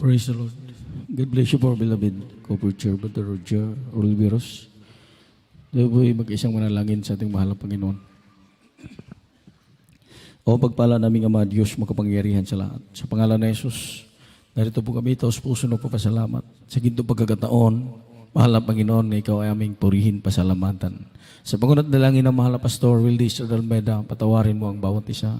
Praise the Lord. God bless you po, beloved co-preacher, Brother Roger Oliveros. Tayo po'y mag-isang manalangin sa ating mahal na Panginoon. O pagpala naming Ama, Diyos, makapangyarihan sa lahat. Sa pangalan na Jesus, narito po kami, taos puso na papasalamat. Sa ginto pagkakataon, mahal na Panginoon, na ikaw ay aming purihin, pasalamatan. Sa pangunat dalangin ng mahal na Pastor Wildy Almeida, patawarin mo ang bawat isa.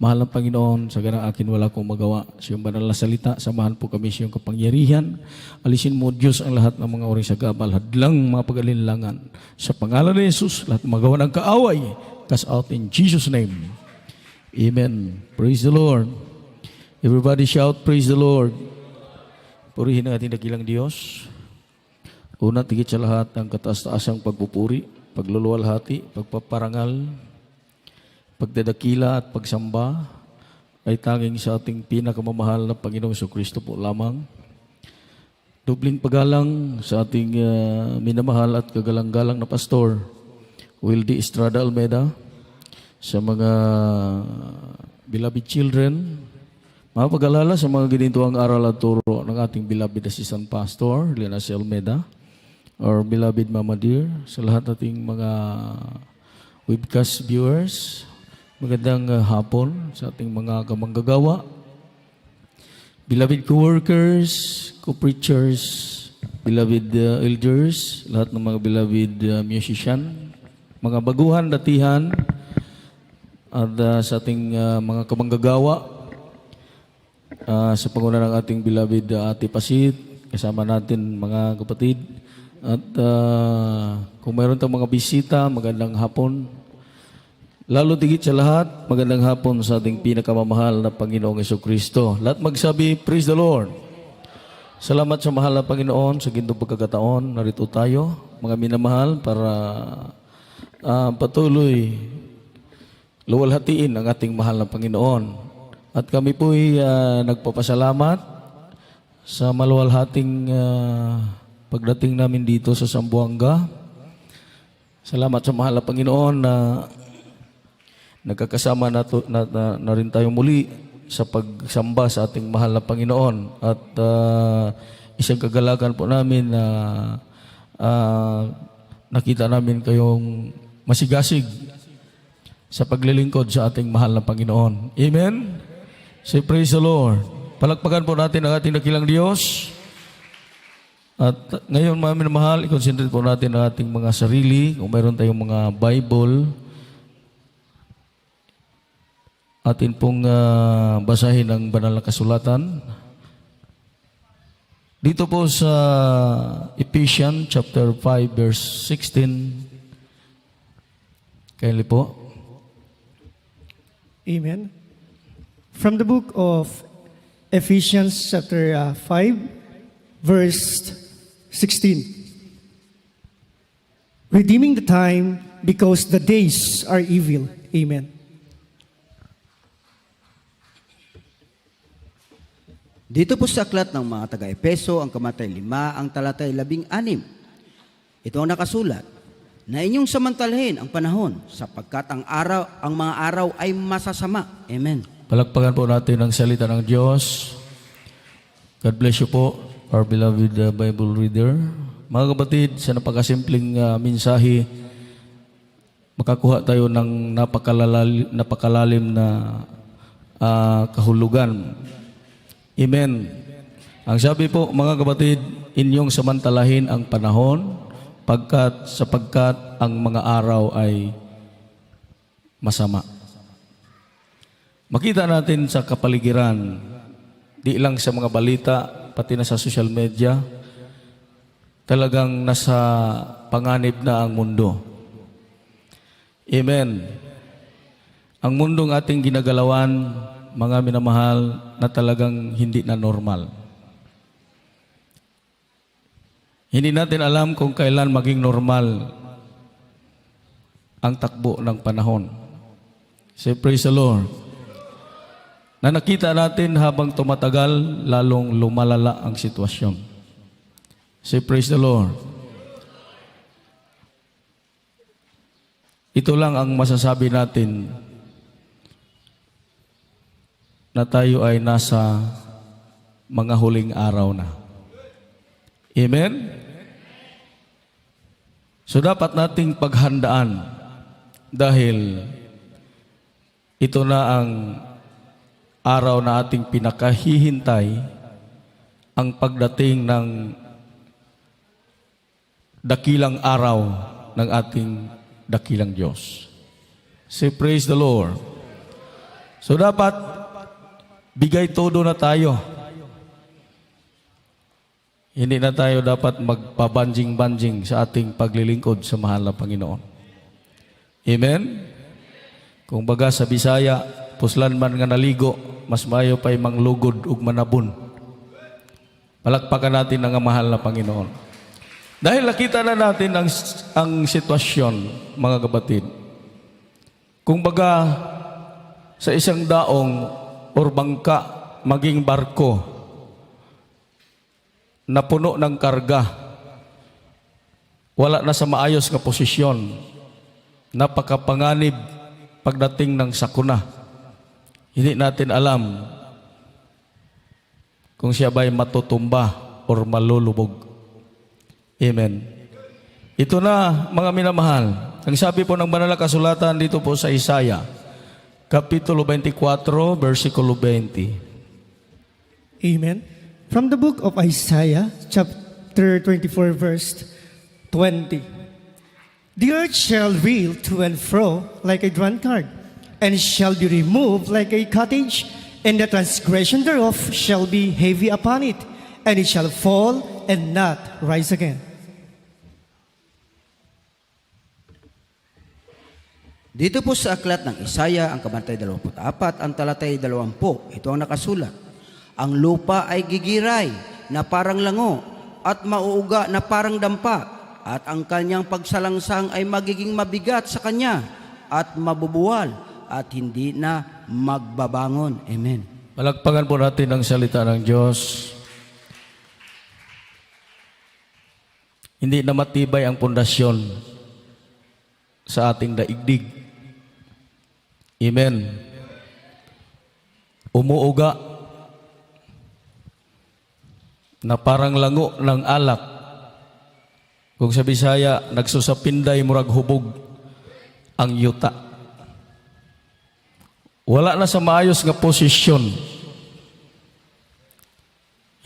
Mahal na Panginoon, sa ganang akin wala kong magawa. Sa iyong banal na salita, samahan po kami sa iyong kapangyarihan. Alisin mo, Diyos, ang lahat ng mga oring sagabal, hadlang mga pag-alinlangan. Sa pangalan ni Jesus, lahat magawa ng kaaway. Cast out in Jesus' name. Amen. Praise the Lord. Everybody shout, praise the Lord. Purihin ang ating dakilang Diyos. Una, tigit sa lahat ng kataas-taasang pagpupuri, pagluluwalhati, pagpaparangal, pagdadakila at pagsamba ay tanging sa ating pinakamamahal na Panginoong Jesucristo po lamang. Dubling paggalang sa ating minamahal at kagalang-galang na Pastor Wildy Estrada Almeida, sa mga beloved children, mga pag-alala sa mga ginintuang aral at turo ng ating beloved Assistant Pastor Lena C. Almeida, or beloved Mama Dear, sa lahat ating mga webcast viewers, magandang hapon sa ating mga kamanggagawa, beloved co-workers, co-preachers, beloved elders, lahat ng mga beloved musician, mga baguhan, datihan, at sa ating mga kamanggagawa, sa panguna ng ating beloved Ate Pasit, kasama natin mga kapatid, at kung mayroon tayong mga bisita, magandang hapon. Lalo tigit sa lahat, magandang hapon sa ating pinakamamahal na Panginoong Jesucristo. Lahat magsabi, praise the Lord. Salamat sa mahal na Panginoon sa gintong pagkakataon. Narito tayo, mga minamahal, para patuloy luwalhatiin ang ating mahal na Panginoon. At kami po'y nagpapasalamat sa maluwalhating pagdating namin dito sa Zamboanga. Salamat sa mahal na Panginoon na nagkakasama na rin tayo muli sa pagsamba sa ating mahal na Panginoon. At isang kagalakan po namin na nakita namin kayong masigasig sa paglilingkod sa ating mahal na Panginoon. Amen? Say praise the Lord. Palakpakan po natin ang ating dakilang Diyos. At ngayon, mga minamahal, i-concentrate po natin ang ating mga sarili. Kung mayroon tayong mga Bible, atin pong basahin ang banal na kasulatan. Dito po sa Ephesians chapter 5 verse 16. Kaili po. Amen. From the book of Ephesians chapter 5 verse 16. Redeeming the time because the days are evil. Amen. Dito po sa aklat ng mga taga-Epeso, ang kamatay 5, ang talatay 16. Ito ang nakasulat, na inyong samantalahin ang panahon, sapagkat ang mga araw ay masasama. Amen. Palakpakan po natin ang salita ng Diyos. God bless you po, our beloved Bible reader. Mga kapatid, sa napakasimpleng mensahe, makakuha tayo ng napakalalim na kahulugan. Amen. Ang sabi po, mga kapatid, inyong samantalahin ang panahon, sapagkat ang mga araw ay masama. Makita natin sa kapaligiran, di lang sa mga balita, pati na sa social media, talagang nasa panganib na ang mundo. Amen. Ang mundong ating ginagalawan, mga minamahal, na talagang hindi na normal. Hindi natin alam kung kailan maging normal ang takbo ng panahon. Say praise the Lord. Na nakita natin habang tumatagal, lalong lumalala ang sitwasyon. Say praise the Lord. Ito lang ang masasabi natin na tayo ay nasa mga huling araw na. Amen? So dapat nating paghandaan dahil ito na ang araw na ating pinakahihintay, ang pagdating ng dakilang araw ng ating dakilang Diyos. Say praise the Lord. So dapat bigay todo na tayo. Hindi na tayo dapat magpabanjing-banjing sa ating paglilingkod sa mahal na Panginoon. Amen? Kung baga sa Bisaya, puslan man nga naligo, mas mayo pa'y manglugod ug manabon. Palakpakan natin ang mahal na Panginoon. Dahil nakita na natin ang sitwasyon, mga kapatid. Kung baga sa isang daong or bangka, maging barko, na puno ng karga, wala na sa maayos nga posisyon, napakapanganib pagdating ng sakuna. Hindi natin alam kung siya ba'y matutumba or malulubog. Amen. Ito na, mga minamahal, ang sabi po ng banal na kasulatan dito po sa Isaiah, Kapitulo 24, versikulo 20. Amen. From the book of Isaiah, chapter 24, verse 20. The earth shall reel to and fro like a drunkard, and shall be removed like a cottage, and the transgression thereof shall be heavy upon it, and it shall fall and not rise again. Dito po sa aklat ng Isaiah, ang kabanatay 24, ang talatay 20, ito ang nakasulat. Ang lupa ay gigiray na parang lango at mauuga na parang dampa, at ang kanyang pagsalangsang ay magiging mabigat sa kanya at mabubuwal at hindi na magbabangon. Amen. Palakpakan po natin ang salita ng Diyos. Hindi na matibay ang pundasyon sa ating daigdig. Amen. Umuuga na parang lango ng alak. Kung sa Bisaya, nagsusapinday murag hubog ang yuta. Wala na sa maayos nga posisyon.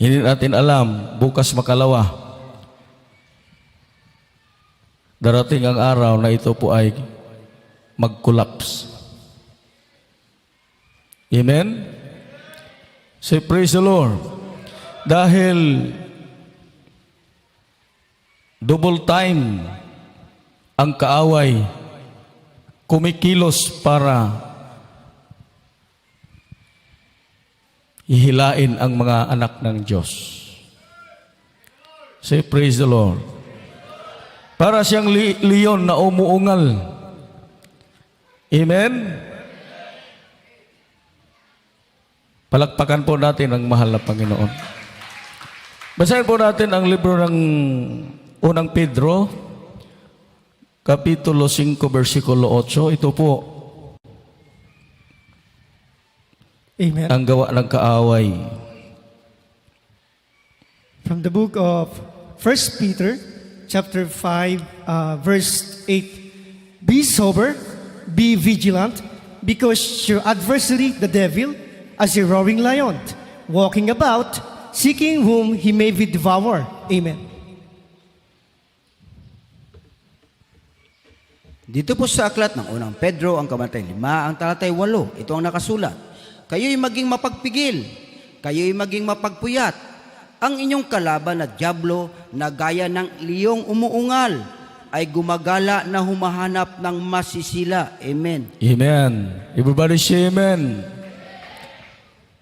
Hindi natin alam, bukas makalawa, darating ang araw na ito po ay mag-collapse. Amen? Say praise the Lord. Dahil double time ang kaaway kumikilos para ihilain ang mga anak ng Diyos. Say praise the Lord. Para siyang leon na umuungal. Amen? Palakpakan po natin ang mahal na Panginoon. Basahin po natin ang libro ng unang Pedro, Kapitulo 5, versikulo 8. Ito po Amen. ang gawa ng kaaway. From the book of 1 Peter, chapter 5, verse 8. Be sober, be vigilant, because your adversary, the devil, as a roaring lion, walking about, seeking whom he may devour. Amen. Dito po sa aklat ng unang Pedro, ang kabanatay 5, ang talatay 8, ito ang nakasulat. Kayo'y maging mapagpigil, kayo'y maging mapagpuyat. Ang inyong kalaban na dyablo na gaya ng liyong umuungal ay gumagala na humahanap ng masisila. Amen. Amen. Everybody say amen.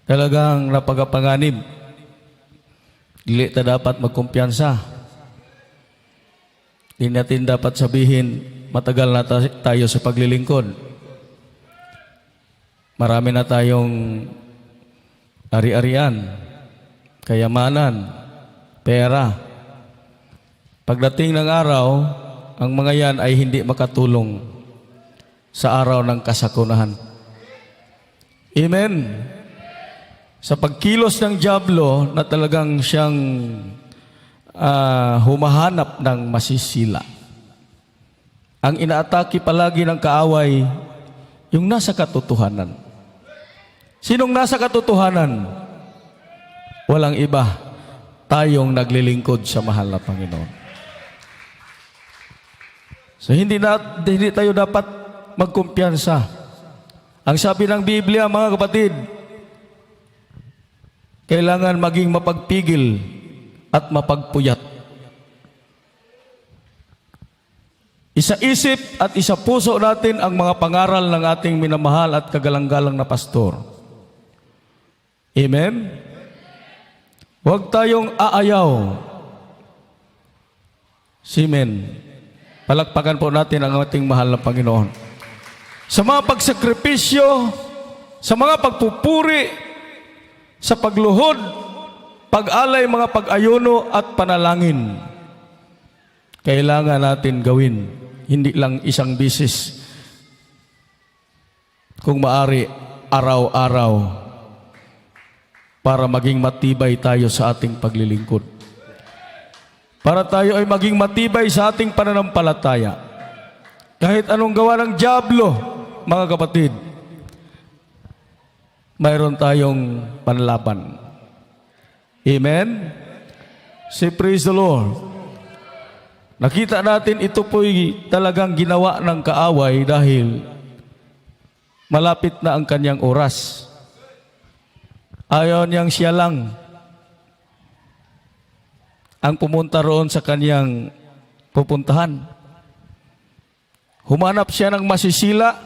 Talagang napagapanganib. Dili ta dapat magkumpiyansa. Hindi natin dapat sabihin, matagal na tayo sa paglilingkod. Marami na tayong ari-arian, kayamanan, pera. Pagdating ng araw, ang mga yan ay hindi makatulong sa araw ng kasakunahan. Amen. sa pagkilos ng dyablo na talagang siyang humahanap ng masisila. Ang inaatake palagi ng kaaway, yung nasa katotohanan. Sinong nasa katotohanan? Walang iba, tayong naglilingkod sa mahal na Panginoon. So hindi tayo dapat magkumpiyansa. Ang sabi ng Biblia, mga kapatid, kailangan maging mapagpigil at mapagpuyat. Isa-isip at isa-puso natin ang mga pangaral ng ating minamahal at kagalang-galang na pastor. Amen? Huwag tayong aayaw. Amen. Palakpakan po natin ang ating mahal na Panginoon. Sa mga pagsakripisyo, sa mga pagpupuri, sa pagluhod, pag-alay, mga pag-ayuno at panalangin, kailangan natin gawin. Hindi lang isang bisis. Kung maari, araw-araw, para maging matibay tayo sa ating paglilingkod. Para tayo ay maging matibay sa ating pananampalataya. Kahit anong gawa ng dyablo, mga kapatid, mayroon tayong panlaban. Amen? Say praise the Lord. Nakita natin ito po'y talagang ginawa ng kaaway dahil malapit na ang kanyang oras. Ayaw niyang siya lang ang pumunta roon sa kanyang pupuntahan. Humanap siya ng masisila,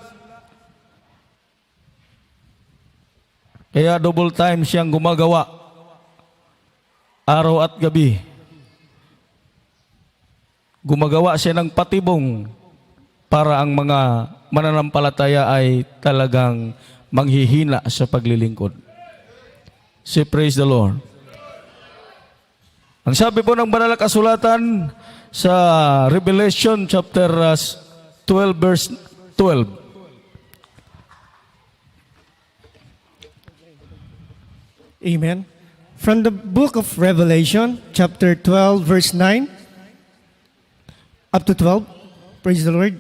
kaya double time siyang gumagawa, araw at gabi. Gumagawa siya ng patibong para ang mga mananampalataya ay talagang manghihina sa paglilingkod. Say praise the Lord. Ang sabi po ng banal na kasulatan sa Revelation chapter 12 verse 12. Amen. From the book of Revelation, chapter 12, verse 9 up to 12. Praise the Lord.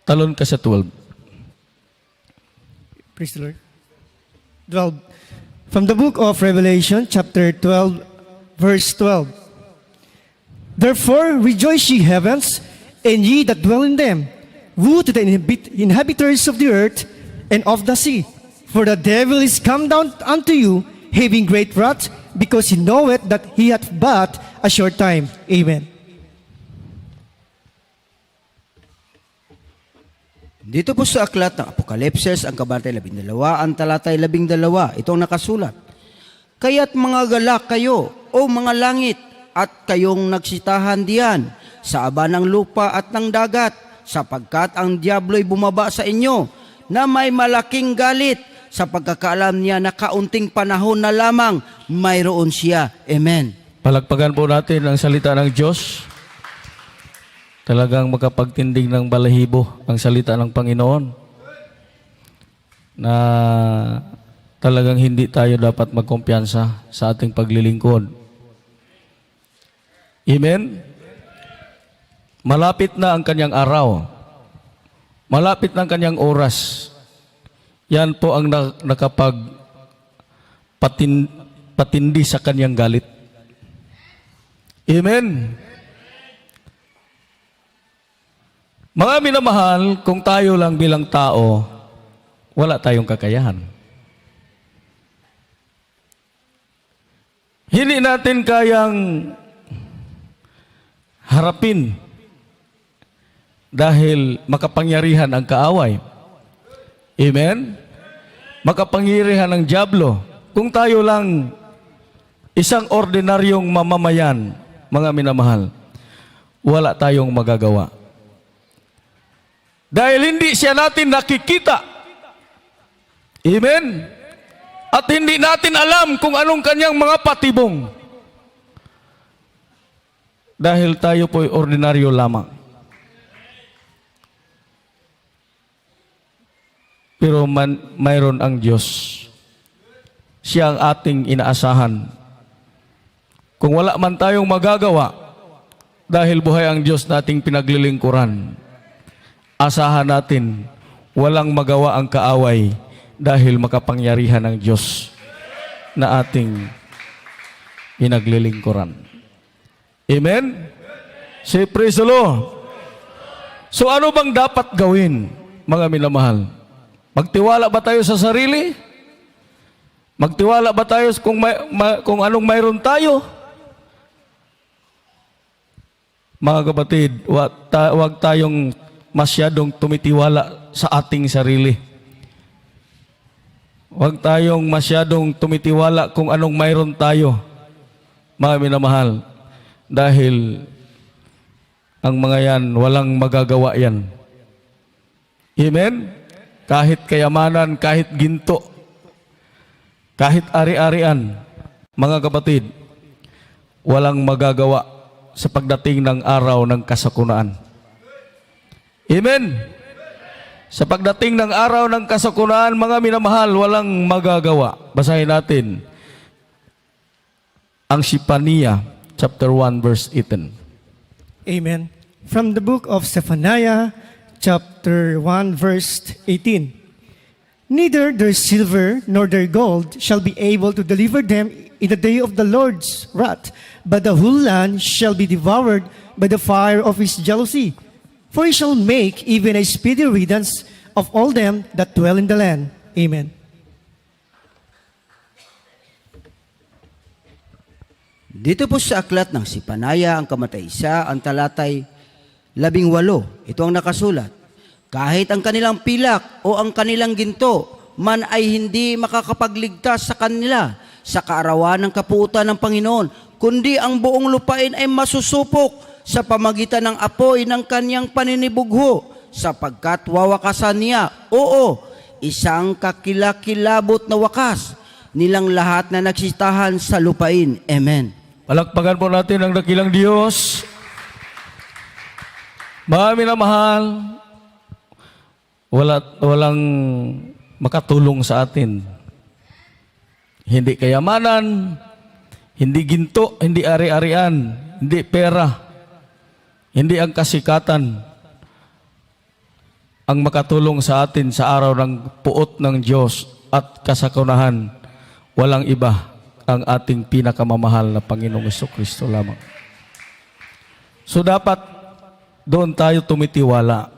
Talon ka sa 12. Praise the Lord. 12. From the book of Revelation, chapter 12, verse 12. Therefore rejoice ye heavens, and ye that dwell in them. Woe to the inhabitants of the earth and of the sea. For the devil is come down unto you, having great wrath, because he knoweth that he hath but a short time. Amen. Dito po sa aklat ng Apokalipsis, ang kabanatay 12, ang talatay 12, itong nakasulat. Kaya't mga galak kayo, o mga langit, at kayong nagsitahan diyan sa aba ng lupa at ng dagat, sapagkat ang diablo'y bumaba sa inyo, na may malaking galit, sa pagkakaalam niya na kaunting panahon na lamang, mayroon siya. Amen. Palagpagan po natin ang salita ng Diyos. Talagang makapagtindig ng balahibo ang salita ng Panginoon na talagang hindi tayo dapat magkumpiyansa sa ating paglilingkod. Amen? Malapit na ang kanyang araw. Malapit na ang kanyang oras. Yan po ang patindi sa kanyang galit. Amen? Mga minamahal, kung tayo lang bilang tao, wala tayong kakayahan. Hindi natin kayang harapin dahil makapangyarihan ang kaaway. Amen? Makapangyarihan ng dyablo. Kung tayo lang isang ordinaryong mamamayan, mga minamahal, wala tayong magagawa. Dahil hindi siya natin nakikita. Amen? At hindi natin alam kung anong kanyang mga patibong. Dahil tayo po'y ordinaryo lamang. Pero mayroon ang Diyos. siya ang ating inaasahan. Kung wala man tayong magagawa, dahil buhay ang Diyos nating pinaglilingkuran, asahan natin, walang magawa ang kaaway dahil makapangyarihan ng Diyos na ating pinaglilingkuran. Amen? Say praise the Lord. So ano bang dapat gawin, mga minamahal? Magtiwala ba tayo sa sarili? Magtiwala ba tayo kung anong mayroon tayo? Mga kapatid, wag tayong masyadong tumitiwala sa ating sarili. Wag tayong masyadong tumitiwala kung anong mayroon tayo, mga minamahal. Dahil ang mga yan, walang magagawa yan. Amen? Kahit kayamanan, kahit ginto, kahit ari-arian, mga kapatid, walang magagawa sa pagdating ng araw ng kasakunaan. Amen? Sa pagdating ng araw ng kasakunaan, mga minamahal, walang magagawa. Basahin natin ang Sipania, chapter 1, verse 18. Amen. From the book of Zephaniah, chapter 1, verse 18. Neither their silver nor their gold shall be able to deliver them in the day of the Lord's wrath, but the whole land shall be devoured by the fire of his jealousy. For he shall make even a speedy riddance of all them that dwell in the land. Amen. Dito po sa aklat ng Sipanaya, ang kamatay-isa, ang talatay 18. Ito ang nakasulat. Kahit ang kanilang pilak o ang kanilang ginto man ay hindi makakapagligtas sa kanila sa kaarawan ng kapuutan ng Panginoon, kundi ang buong lupain ay masusupok sa pamagitan ng apoy ng kanyang paninibugho, sapagkat wawakasan niya, oo, isang kakilakilabot na wakas nilang lahat na nagsitahan sa lupain. Amen. Palakpakan po natin ang dakilang Diyos. Mga minamahal, walang makatulong sa atin. Hindi kayamanan, hindi ginto, hindi ari-arian, hindi pera, hindi ang kasikatan ang makatulong sa atin sa araw ng puot ng Diyos at kasakunahan. Walang iba, ang ating pinakamamahal na Panginoong Jesucristo lamang. So dapat doon tayo tumitiwala,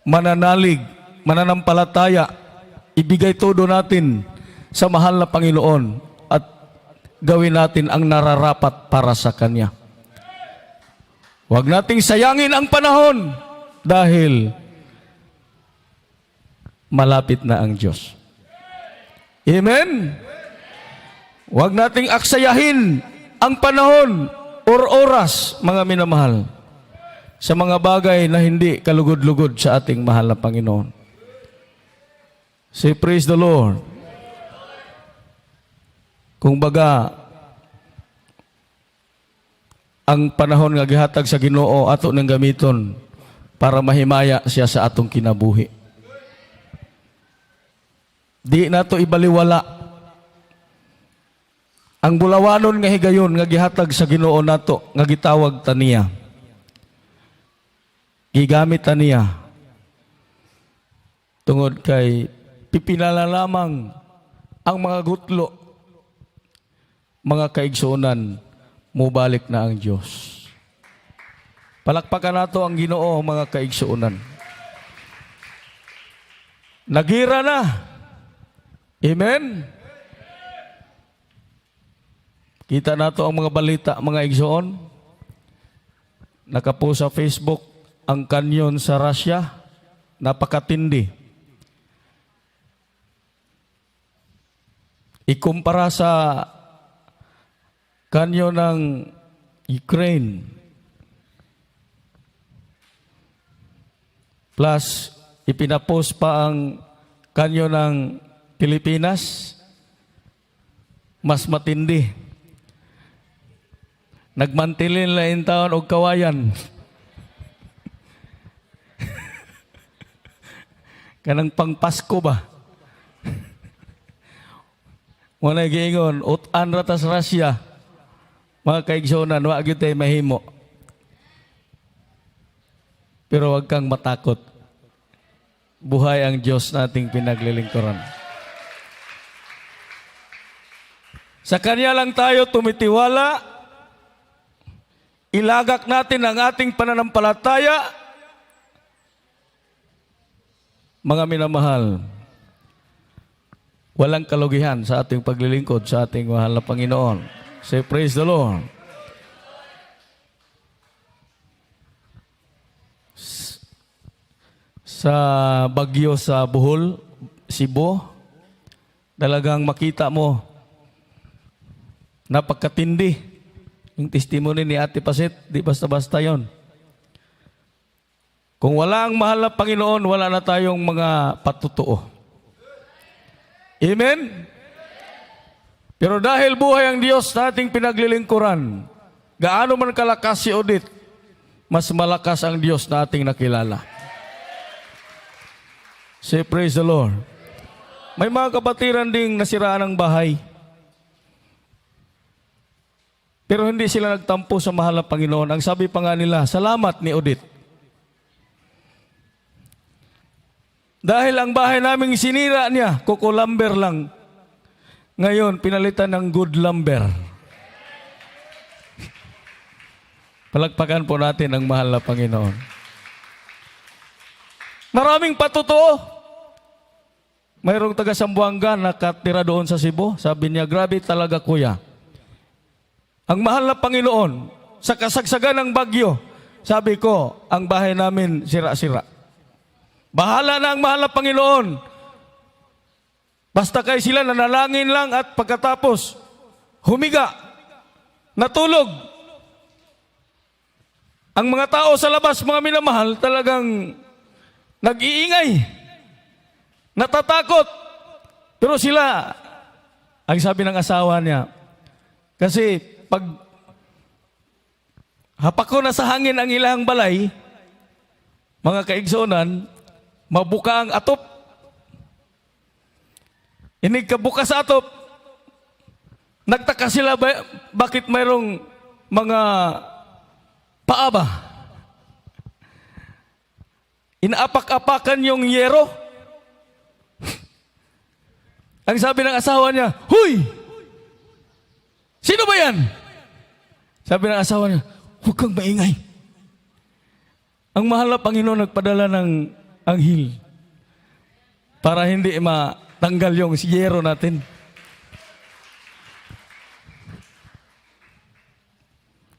mananalig, mananampalataya, ibigay todo natin sa mahal na Panginoon at gawin natin ang nararapat para sa Kanya. Huwag nating sayangin ang panahon dahil malapit na ang Diyos. Amen? Huwag nating aksayahin ang panahon or oras, mga minamahal, sa mga bagay na hindi kalugod-lugod sa ating mahal na Panginoon. Say, praise the Lord. Kung baga, ang panahon nga gihatag sa Ginoo ato nang gamiton para mahimaya siya sa atong kinabuhi. Di nato ibaliwala ang bulawanon nga higayon nga gihatag sa Ginoo nato nga gitawag taniya. Gigamit taniya tungod kay pipinala lamang ang mga gutlo, mga kaigsuonan, mubalik na ang Diyos. Palakpakan nato ang Ginoo, mga kaigsuonan. Nagira na. Amen? Kita nato ang mga balita, mga igsoon. Nakapo sa Facebook ang kanyon sa Russia. Napakatindi. Ikumpara sa kanyon ng Ukraine. Plus, ipinapost pa ang kanyon ng Pilipinas. Mas matindi. Nagmantilin lain taon og kawayan. Kanang pang Pasko ba? Muna giingon, utan ratas rasya. Mga kaigsunan, wag yun tayo mahimo. Pero wag kang matakot. Buhay ang Diyos nating pinaglilingkuran. Sa Kanya lang tayo tumitiwala. Ilagak natin ang ating pananampalataya. Mga minamahal, walang kalugihan sa ating paglilingkod sa ating mahal na Panginoon. Say, praise the Lord. Sa bagyo sa Bohol, Cebu, talagang makita mo, napagkatindi. Yung testimony ni Ate Pasit, di basta-basta yon. Kung wala ang mahal na Panginoon, wala na tayong mga patutuo. Amen? Pero dahil buhay ang Diyos na ating pinaglilingkuran, gaano man kalakas si Odette, mas malakas ang Diyos na ating nakilala. Say, praise the Lord. May mga kapatiran ding nasiraan ng bahay. Pero hindi sila nagtampo sa mahal na Panginoon. Ang sabi pa nga nila, salamat ni Odette. Dahil ang bahay naming sinira niya, kuko lumber lang. Ngayon, pinalitan ng good lumber. Palagpakan po natin ang mahal na Panginoon. Maraming patutuo. Mayroong taga Sambuanga nakatira doon sa Cebu. Sabi niya, grabe talaga kuya. Ang mahal na Panginoon, sa kasagsagan ng bagyo, sabi ko, ang bahay namin sira-sira. Bahala na ang mahal na Panginoon. Basta kayo sila nanalangin lang at pagkatapos, humiga, natulog. Ang mga tao sa labas, mga minamahal, talagang nag-iingay, natatakot. Pero sila, ang sabi ng asawa niya, kasi pag hapak ko na sa hangin ang ilang balay, mga kaigsunan, mabuka ang atop. Inig kabuka sa atop. Nagtaka sila bakit mayroong mga paaba. Inaapak-apakan yung yero. Ang sabi ng asawa niya, huy! Sino ba yan? Sabi ng asawa niya, huwag kang maingay. Ang mahal na Panginoon nagpadala ng anghel para hindi matanggal yung yero natin.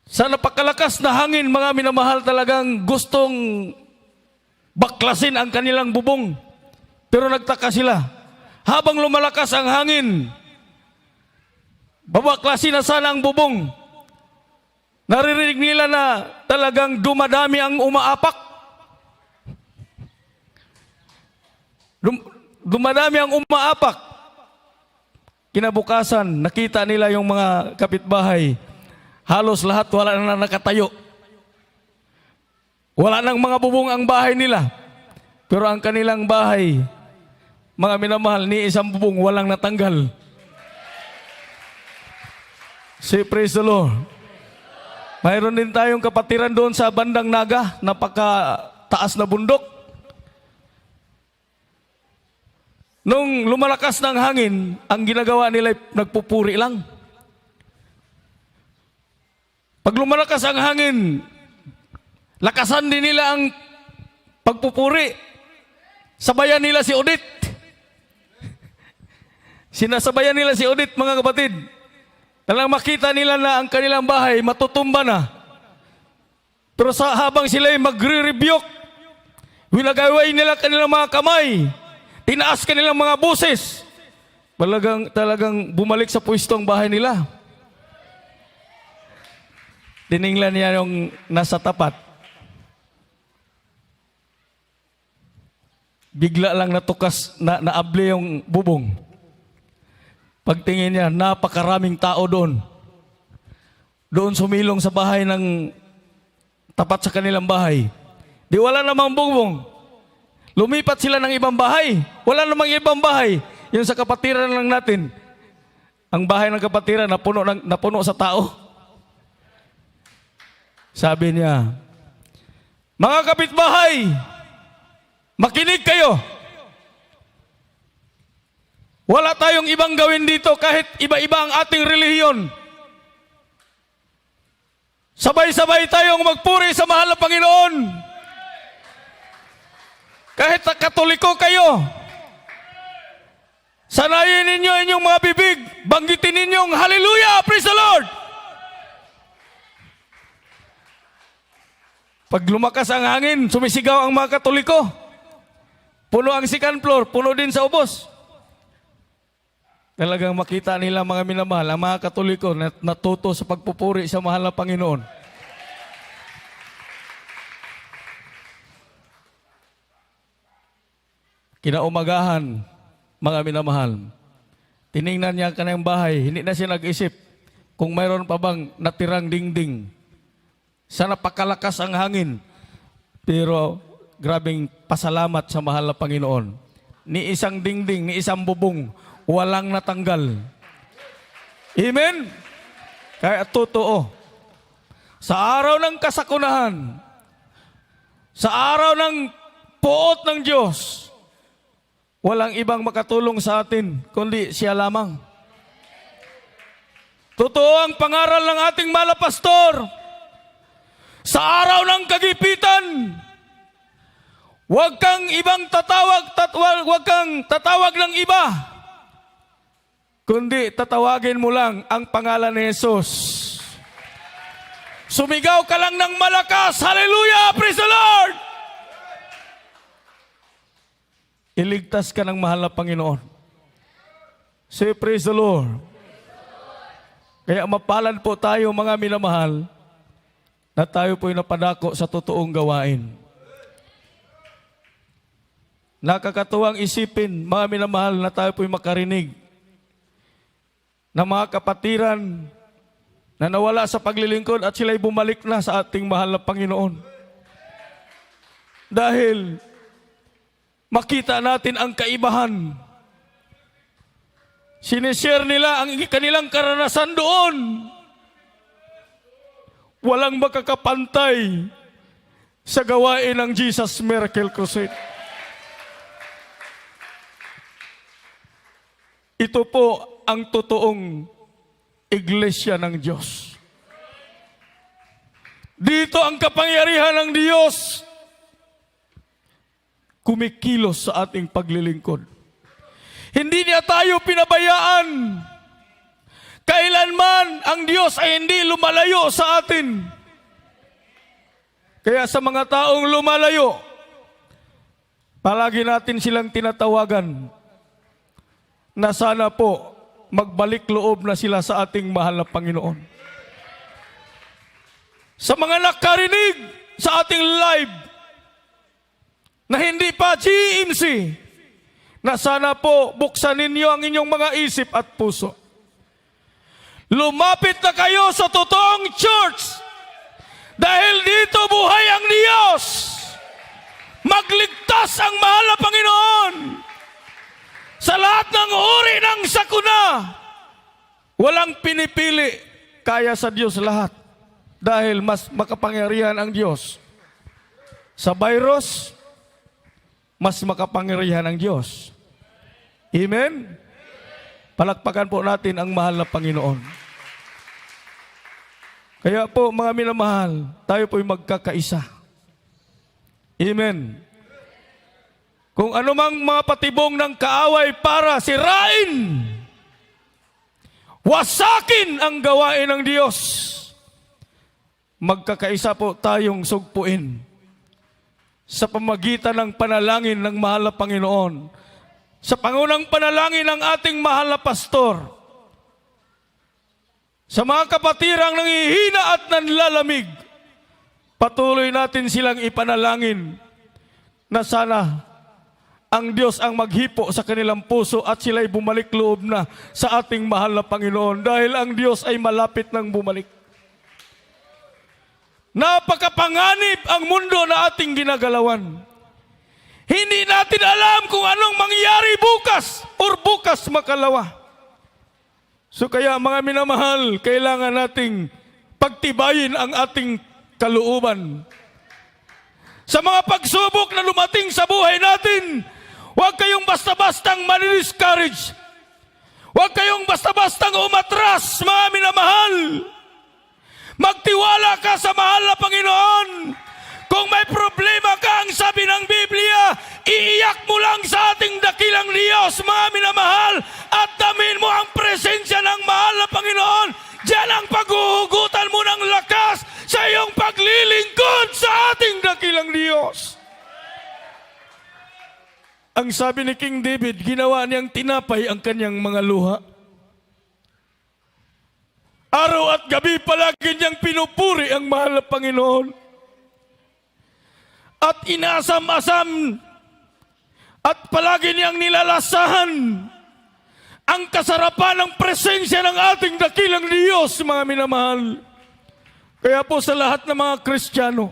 Sa napakalakas na hangin, mga minamahal, talagang gustong baklasin ang kanilang bubong. Pero nagtaka sila. Habang lumalakas ang hangin, babaklasin na sana ang bubong. Naririnig nila na talagang dumadami ang umaapak. Dumadami ang umaapak. Kinabukasan, nakita nila yung mga kapitbahay. Halos lahat wala na nakatayo. Wala nang mga bubong ang bahay nila. Pero ang kanilang bahay, mga minamahal, ni isang bubong walang natanggal. Say praise the Lord. Mayroon din tayong kapatiran doon sa bandang Naga, napakataas na bundok. Nung lumalakas ng hangin, ang ginagawa nila ay nagpupuri lang. Pag lumalakas ang hangin, lakasan din nila ang pagpupuri. Sabayan nila si Odette. Sinasabayan nila si Odette, mga kapatid. Talang makita nila na ang kanilang bahay matutumba na. Pero habang sila ay magre-rebuke, winagaway nila kanilang mga kamay. Tinaas kanilang mga boses. Talagang bumalik sa pwesto ang bahay nila. Tiningnan niya yung nasa tapat. Bigla lang natukas, naable yung bubong. Pagtingin niya, napakaraming tao doon. Doon sumilong sa bahay ng tapat sa kanilang bahay. Di wala namang bubong. Lumipat sila ng ibang bahay. Wala namang ibang bahay. Yung sa kapatiran lang natin. Ang bahay ng kapatiran napuno sa tao. Sabi niya, mga kapitbahay, makinig kayo. Wala tayong ibang gawin dito kahit iba-iba ang ating relihiyon. Sabay-sabay tayong magpuri sa mahal na Panginoon. Kahit Katoliko kayo, sanayin ninyo inyong mga bibig, banggitin ninyong hallelujah, praise the Lord. Pag lumakas ang hangin, sumisigaw ang mga Katoliko. Puno ang second floor, puno din sa ubos. Talagang makita nila mga minamahal, ang mga Katoliko natuto sa pagpupuri sa mahal na Panginoon. Kinaumagahan, mga minamahal, tiningnan niya ang kanyang bahay, hindi na siya nag-isip kung mayroon pa bang natirang dingding. Sa napakalakas ang hangin, pero grabing pasalamat sa mahal na Panginoon. Ni isang dingding, ni isang bubong, walang natanggal. Amen? Kaya totoo, sa araw ng kasakunahan, sa araw ng puot ng Diyos, walang ibang makatulong sa atin, kundi siya lamang. Totoo ang pangaral ng ating mahal na pastor. Sa araw ng kagipitan, huwag kang tatawag ng iba, kundi tatawagin mo lang ang pangalan ni Jesus. Sumigaw ka lang ng malakas, hallelujah, praise the Lord! Iligtas ka ng mahal na Panginoon. Say, praise the Lord. Kaya mapalad po tayo mga minamahal, na tayo po'y napadako sa totoong gawain. Nakakatuwang isipin, mga minamahal, na tayo po'y makarinig na mga kapatiran na nawala sa paglilingkod at sila'y bumalik na sa ating mahal na Panginoon. Dahil makita natin ang kaibahan. Sinishare nila ang kanilang karanasan doon. Walang makakapantay sa gawain ng Jesus Miracle Crusade. Ito po ang totoong iglesia ng Diyos. Dito ang kapangyarihan ng Diyos kumikilos sa ating paglilingkod. Hindi niya tayo pinabayaan. Kailanman ang Diyos ay hindi lumalayo sa atin. Kaya sa mga taong lumalayo, palagi natin silang tinatawagan na sana po magbalik loob na sila sa ating mahal na Panginoon. Sa mga nakarinig sa ating live na hindi pa GMC, na sana po buksan ninyo ang inyong mga isip at puso. Lumapit na kayo sa totoong church dahil dito buhay ang Diyos. Magligtas ang mahal na Panginoon sa lahat ng uri ng sakuna. Walang pinipili, kaya sa Diyos lahat dahil mas makapangyarihan ang Diyos. Sa virus, mas makapangyarihan ang Diyos. Amen? Palakpakan po natin ang mahal na Panginoon. Kaya po mga minamahal, tayo po'y magkakaisa. Amen. Kung anumang mga patibong ng kaaway para sirain, wasakin ang gawain ng Diyos, magkakaisa po tayong sugpuin sa pamagitan ng panalangin ng mahal na Panginoon, sa pangunang panalangin ng ating mahal na pastor, sa mga kapatirang nangihina at nanlalamig, patuloy natin silang ipanalangin na sana ang Diyos ang maghipo sa kanilang puso at sila'y bumalik loob na sa ating mahal na Panginoon dahil ang Diyos ay malapit nang bumalik. Napakapanganib ang mundo na ating ginagalawan. Hindi natin alam kung anong mangyayari bukas or bukas makalawa. So kaya mga minamahal, kailangan nating pagtibayin ang ating kalooban. Sa mga pagsubok na dumating sa buhay natin, huwag kayong basta-bastang mani-discourage. Huwag kayong basta-bastang umatras, mga minamahal. Magtiwala ka sa mahal na Panginoon. Kung may problema ka, ang sabi ng Biblia, iiyak mo lang sa ating dakilang Diyos, mga minamahal, at damin mo ang presensya ng mahal na Panginoon. Diyan ang paghuhugutan mo ng lakas sa iyong paglilingkod sa ating dakilang Diyos. Ang sabi ni King David, ginawa niyang tinapay ang kanyang mga luha. Araw at gabi palagi niyang pinupuri ang mahal na Panginoon. At inasam-asam at palagi niyang nilalasahan ang kasarapan ng presensya ng ating dakilang Diyos, mga minamahal. Kaya po sa lahat ng mga Kristiyano,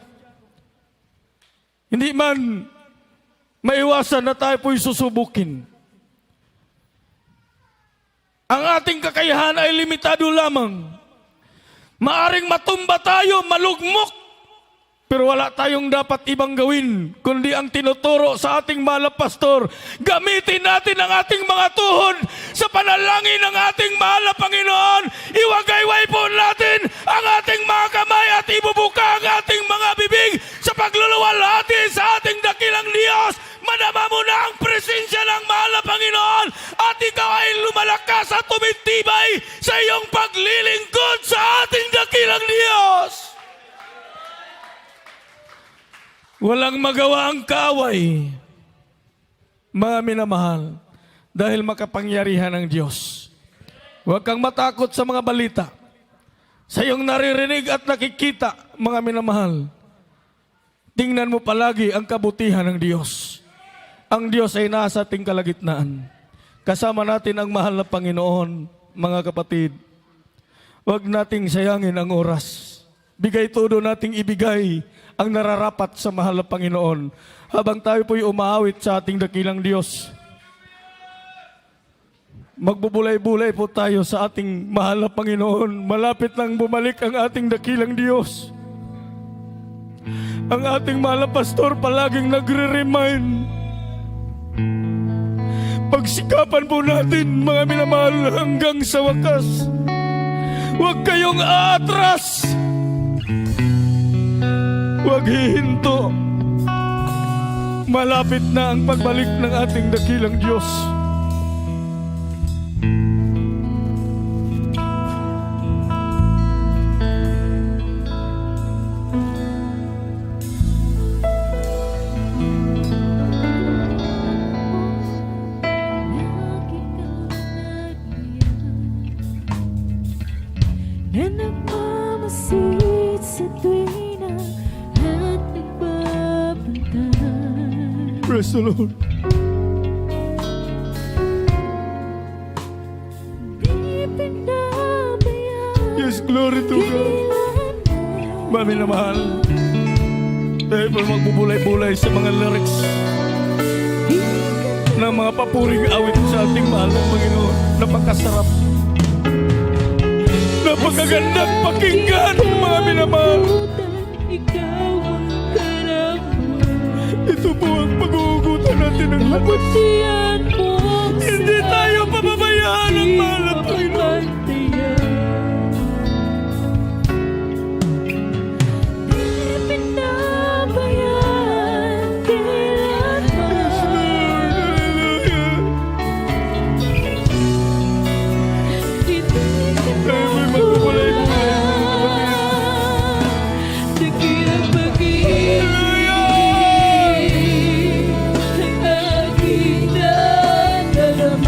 hindi man maiwasan na tayo po'y susubukin. Ang ating kakayahan ay limitado lamang. Maaring matumba tayo, malugmok, pero wala tayong dapat ibang gawin, kundi ang tinuturo sa ating mahal na pastor. Gamitin natin ang ating mga tuhod sa panalangin ng ating mahal na Panginoon. Iwagayway po natin ang ating mga kamay at ibubuka ang ating mga bibig sa pagluluwalhati sa ating dakilang Diyos. Madama mo na ang presensya ng mahal na Panginoon at ikaw ay lumalakas at tumitibay sa iyong paglilingkod sa ating dakilang Diyos. Walang magawa ang kaaway, mga minamahal, dahil makapangyarihan ng Diyos. Huwag kang matakot sa mga balita. Sa iyong naririnig at nakikita, mga minamahal, tingnan mo palagi ang kabutihan ng Diyos. Ang Diyos ay nasa ating kalagitnaan. Kasama natin ang mahal na Panginoon, mga kapatid. Huwag nating sayangin ang oras. Bigay todo nating ibigay ang nararapat sa mahal na Panginoon habang tayo po'y umaawit sa ating dakilang Diyos. Magbubulay-bulay po tayo sa ating mahal na Panginoon. Malapit nang bumalik ang ating dakilang Diyos. Ang ating mahal na pastor palaging nagre-remind. Pagsikapan po natin, mga minamahal, hanggang sa wakas. Huwag kayong aatras. Huwag hihinto. Malapit na ang pagbalik ng ating dakilang Diyos. Na nagmamasid sa tuwing na at nagbabantay. Praise the Lord. Di pinabayaan. Yes, glory to God. Mami na mahal. Tayo po magbubulay-bulay sa mga lyrics ng mga papuring awit sa ating mahal ng Panginoon. Napakasarap. Napakagandang pakinggan, mga minamahal. Ikaw ang karaman. Ito po ang pag-uugutan natin ng lakas. Kabutihan mo Hindi tayo pababayaan ng mahal ng Panginoon. Di pinabayaan kailanman. Di Tayo po'y magbubulay-bulay. dakilang pag-ibig ang aking nadalaman.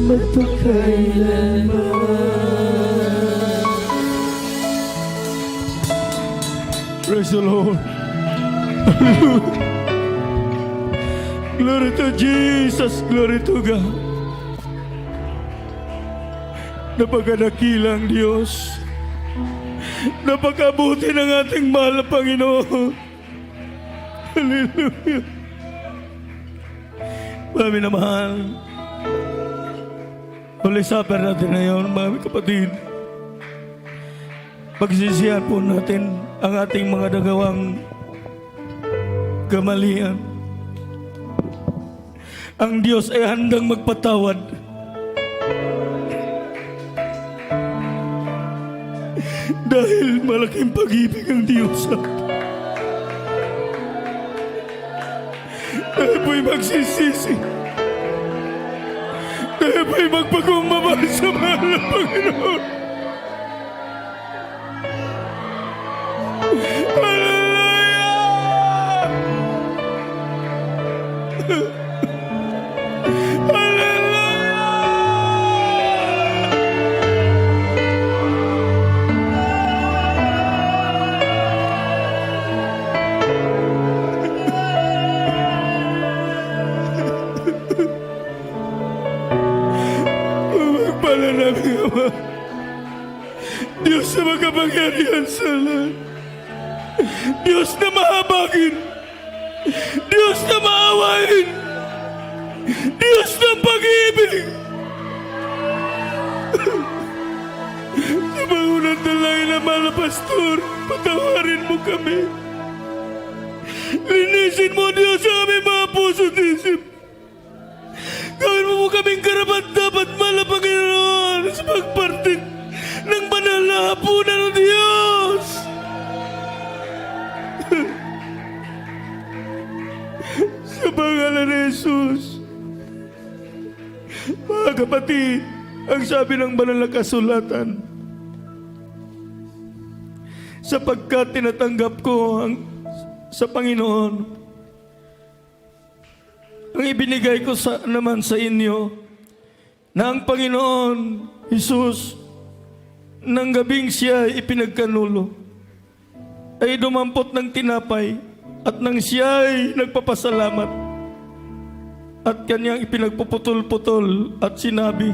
magpakailanman. Praise the Lord. Glory to Jesus. Glory to God. Napakadakilang Diyos. Napakabuti ng ating mahal na Panginoon. Hallelujah. Mami na mahal. Holy Supper natin ngayon, mga kapatid. Pagsisihan po natin ang ating mga nagawang kamalian. Ang Diyos ay handang magpatawad. Dahil malaking pag-ibig ang Diyos sa atin. Tayo po'y magsisisi. Tayo po'y magpagmamahal sa mahal na Panginoon. Pala namin, Ama. Diyos na makapangyarihan sa lahat. Diyos na mahabagin. Diyos na maawain. Diyos ng pag-ibig. Sa mga unang dalangin ng mga pastor, patawarin mo kami. Linisin mo, Diyos, sa aming mga puso at isip. Gawin mo kaming karapat dapat mahal na Panginoon sa pagpartik ng banal na hapunan ng Diyos. Sa pangalan ni Jesus. Mga kapatid, ang sabi ng banal na kasulatan, sapagkat tinatanggap ko sa Panginoon ang ibinigay ko naman sa inyo na ang Panginoon Jesus ng gabing siya ipinagkanulo ay dumampot ng tinapay at nang siya ay nagpapasalamat at kanyang ipinagpuputol-putol at sinabi,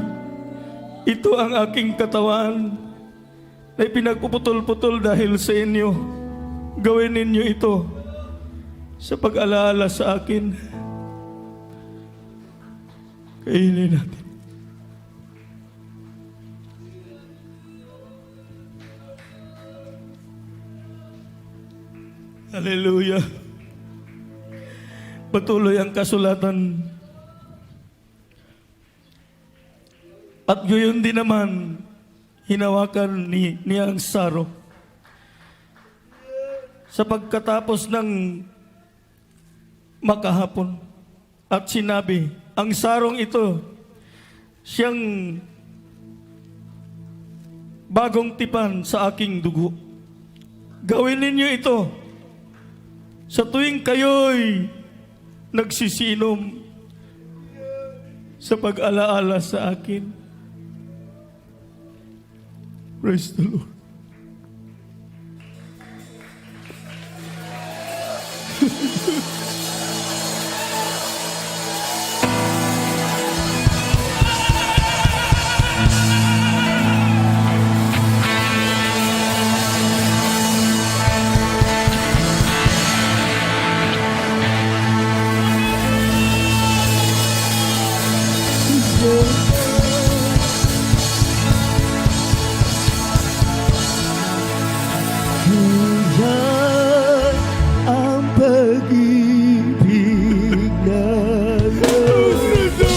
ito ang aking katawan na ipinagpuputol-putol dahil sa inyo. Gawin ninyo ito sa pag-alaala sa akin. Kainin natin. Hallelujah. Patuloy ang kasulatan. At gayon din naman, hinawakan niya ang saro. Sa pagkatapos ng makahapon, at sinabi, ang sarong ito, siyang bagong tipan sa aking dugo. Gawin ninyo ito sa tuwing kayo'y nagsisinom sa pag-alaala sa akin. Praise the Lord. Yan ang pag-ibig na Panginoon.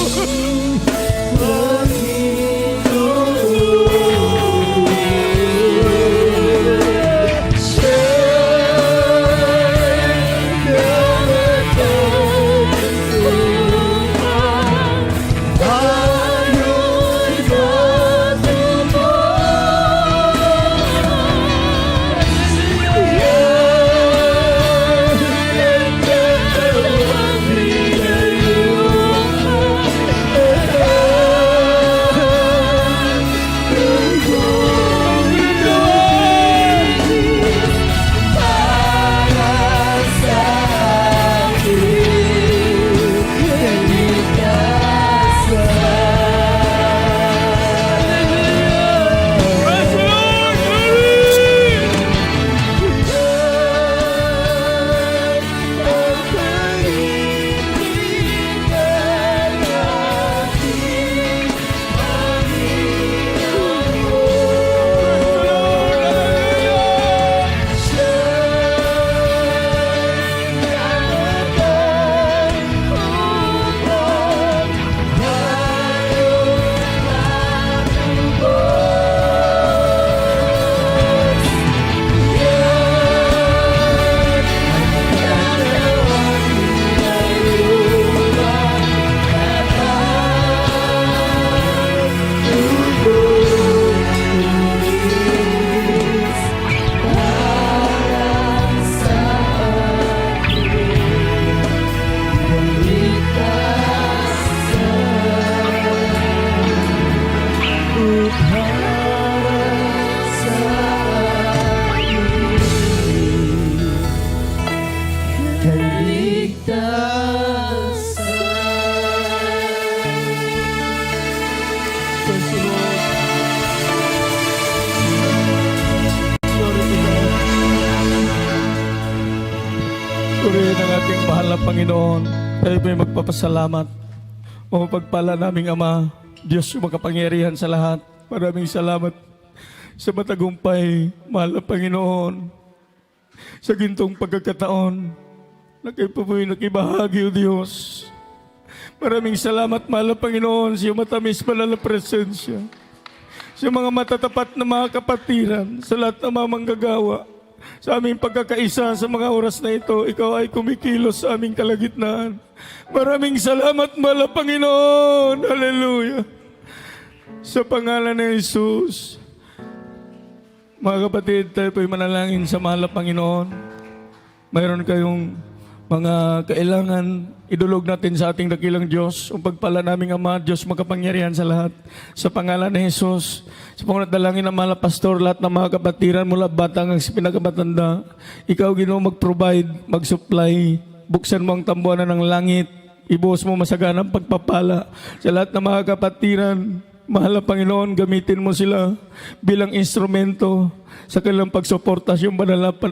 ng ating mahal na Panginoon. Tayo po'y magpapasalamat. O pagpala naming Ama, Diyos yung makapangyarihan sa lahat. Maraming salamat sa matagumpay, mahal na Panginoon. Sa gintong pagkakataon, na kayo po po'y nakibahagi, O Diyos. Maraming salamat, mahal na Panginoon, sa iyong matamis banal na presensya. Sa mga matatapat na mga kapatiran, sa lahat ng mga manggagawa, sa aming pagkakaisa sa mga oras na ito, ikaw ay kumikilos sa aming kalagitnaan. Maraming salamat, mahal na Panginoon. Hallelujah. Sa pangalan ni Jesus, mga kapatid, tayo po'y manalangin sa mahal na Panginoon. Mayroon kayong mga kailangan, idulog natin sa ating dakilang Diyos. Ang pagpala naming Ama, Diyos makapangyarihan sa lahat. Sa pangalan ni Jesus, sa pangalan dalangin ng mahal na pastor, lahat ng mga kapatiran mula batang ang pinakamatanda, ikaw, Ginoo, mag-provide, mag-supply, buksan mo ang tambuanan ng langit, ibuhos mo masaganang pagpapala sa lahat ng mga kapatiran. Mahal na Panginoon, gamitin mo sila bilang instrumento sa kanilang pagsuporta sa iyong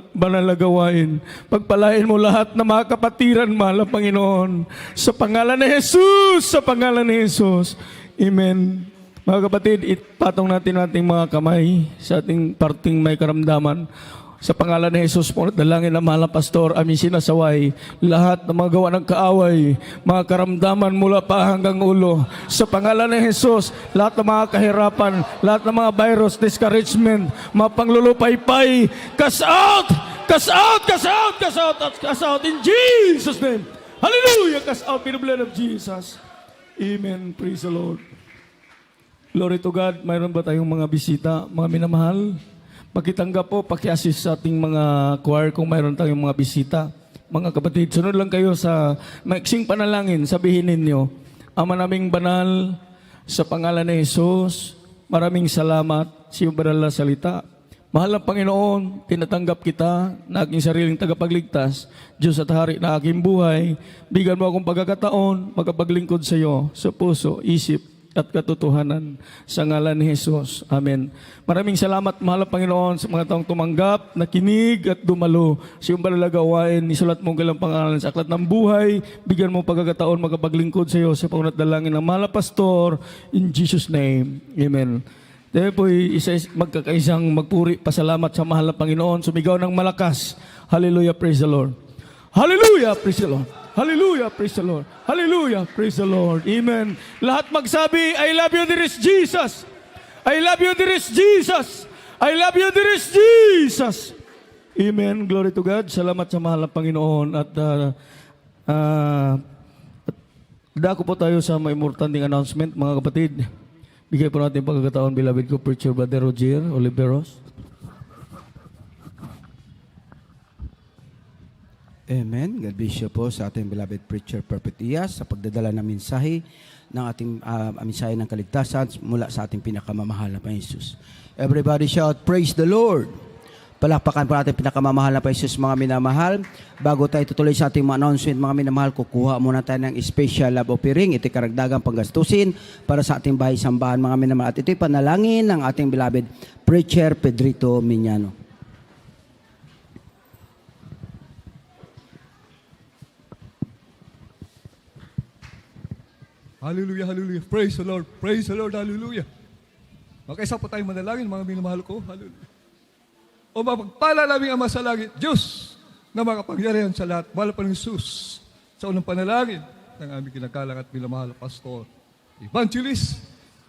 banal na gawain. Pagpalain mo lahat ng mga kapatiran, mahal na Panginoon. Sa pangalan ni Jesus! Sa pangalan ni Jesus. Amen. Mga kapatid, ipatong natin ating mga kamay sa ating parting may karamdaman. Sa pangalan ni Jesus po, dalangin ng mahal na pastor, aming sinasaway, lahat ng mga gawa ng kaaway, mga karamdaman mula pa hanggang ulo. Sa pangalan ni Jesus, lahat ng mga kahirapan, lahat ng mga virus, discouragement, mga panglulupaypay, cast out! Cast out! Cast out! Cast out! Cast out in Jesus' name! Hallelujah! Cast out in the blood of Jesus. Amen. Praise the Lord. Glory to God. Mayroon ba tayong mga bisita, mga minamahal? Pakitanggap po, paki-assist sa ating mga choir kung mayroon tayong mga bisita. Mga kapatid, sunod lang kayo sa maiksing panalangin. Sabihin ninyo, Ama naming banal, sa pangalan ni Jesus, maraming salamat sa iyong banal na salita. Mahal na Panginoon, tinatanggap kita na aking sariling tagapagligtas, Diyos at Hari na aking buhay. Bigyan mo akong pagkakataon, magapaglingkod sa iyo, sa puso, isip, at katotohanan sa ngalan ni Jesus. Amen. Maraming salamat, mahal na Panginoon, sa mga taong tumanggap, nakinig at dumalo sa iyong balalagawain. Isulat mong galang pangalan sa aklat ng buhay. Bigyan mo pagkakataon magapaglingkod sa iyo sa pangunat dalangin ng mahal na pastor. In Jesus' name. Amen. Dahil po magkakaisang magpuri, pasalamat sa mahal na Panginoon. Sumigaw ng malakas. Hallelujah, praise the Lord. Hallelujah, praise the Lord. Hallelujah, praise the Lord. Hallelujah, praise the Lord. Amen. Lahat magsabi, I love you, dear is Jesus. I love you, dear is Jesus. I love you, dear is Jesus. Amen. Glory to God. Salamat sa mahal na Panginoon. At dako po tayo sa may importanteng announcement, mga kapatid. Bigay po natin pagkakataon, beloved ko, Preacher Brother Roger Oliveros. Amen. God bless you po sa ating beloved preacher, Prophet Iyas, sa pagdadala ng mensahe ng ating mensahe ng kaligtasan mula sa ating pinakamamahal na Panginoon. Everybody shout, praise the Lord. Palakpakan po natin pinakamamahal na Panginoon, mga minamahal. Bago tayo tutuloy sa ating mga announcement, mga minamahal, kukuha muna tayo ng special love offering. Ito'y karagdagang panggastusin para sa ating bahay sambahan, mga minamahal. At ito'y panalangin ng ating beloved preacher, Pedrito Miñano. Hallelujah, hallelujah. Praise the Lord, praise the Lord, hallelujah. Magkaisa po tayong manalangin, mga minamahal ko. Hallelujah. O mapagpala namin Ama sa langit, Diyos, na makapangyarihan sa lahat, mahal pa ng Jesus, sa unang panalangin ng aming kinakalang at minamahal pastor, Evangelist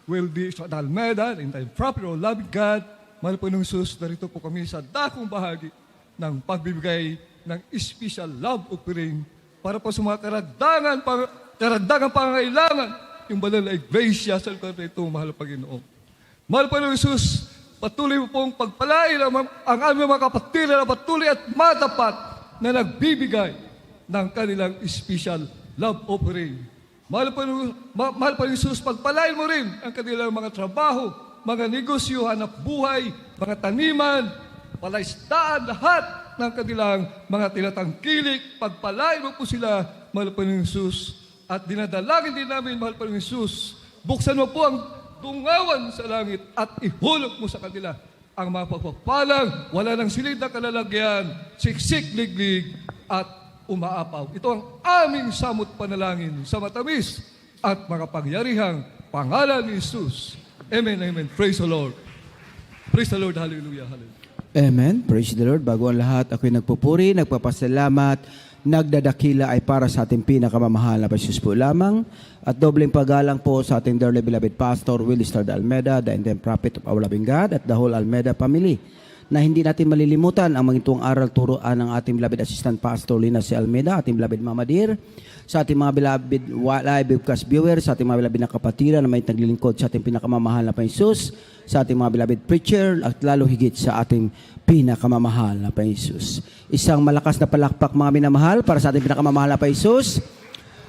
Wildy Almeida, in time proper, O loving God, mahal pa ng Jesus, narito po kami sa dakong bahagi ng pagbibigay ng special love offering para po sa mga karagdagang pangangailangan, yung banal na iglesia sa lugar na ito, mahal na Panginoon. Mahal pa ng Jesus, patuloy mo pong pagpalain ang aming mga kapatid na patuloy at matapat na nagbibigay ng kanilang special love offering. Mahal pa ng Jesus, pagpalain mo rin ang kanilang mga trabaho, mga negosyo, hanap buhay, mga taniman, palaisdaan, lahat ng kanilang mga tinatangkilik. Pagpalain mo po sila, mahal pa ng Jesus. At dinadalangin din namin, mahal pa ng Jesus, buksan mo po ang dungawan sa langit at ihulog mo sa kanila ang mga pagpapalang, wala ng silid na kalalagyan, siksik, liglig, at umaapaw. Ito ang aming samot panalangin sa matamis at makapangyarihang pangalan ni Jesus. Amen, amen. Praise the Lord. Praise the Lord. Hallelujah, hallelujah. Amen. Praise the Lord. Bago ang lahat, ako'y nagpupuri, nagpapasalamat, nagdadakila ay para sa ating pinakamamahal na Jesus po lamang. At dobleng paggalang po sa ating dearly beloved Pastor Willie Star Almeida, the intended prophet of our loving God, at the whole Almeida family, na hindi natin malilimutan ang mga itong aral turuan ng ating beloved Assistant Pastor Lina C. Almeida, ating beloved Mama Dear, sa ating mga beloved live webcast viewers, sa ating mga beloved na kapatiran na may naglilingkod sa ating pinakamamahal na Jesus, sa ating mga beloved preacher, at lalo higit sa ating pinakamamahal na Jesus. Isang malakas na palakpak mga minamahal para sa ating pinakamamahal na Jesus.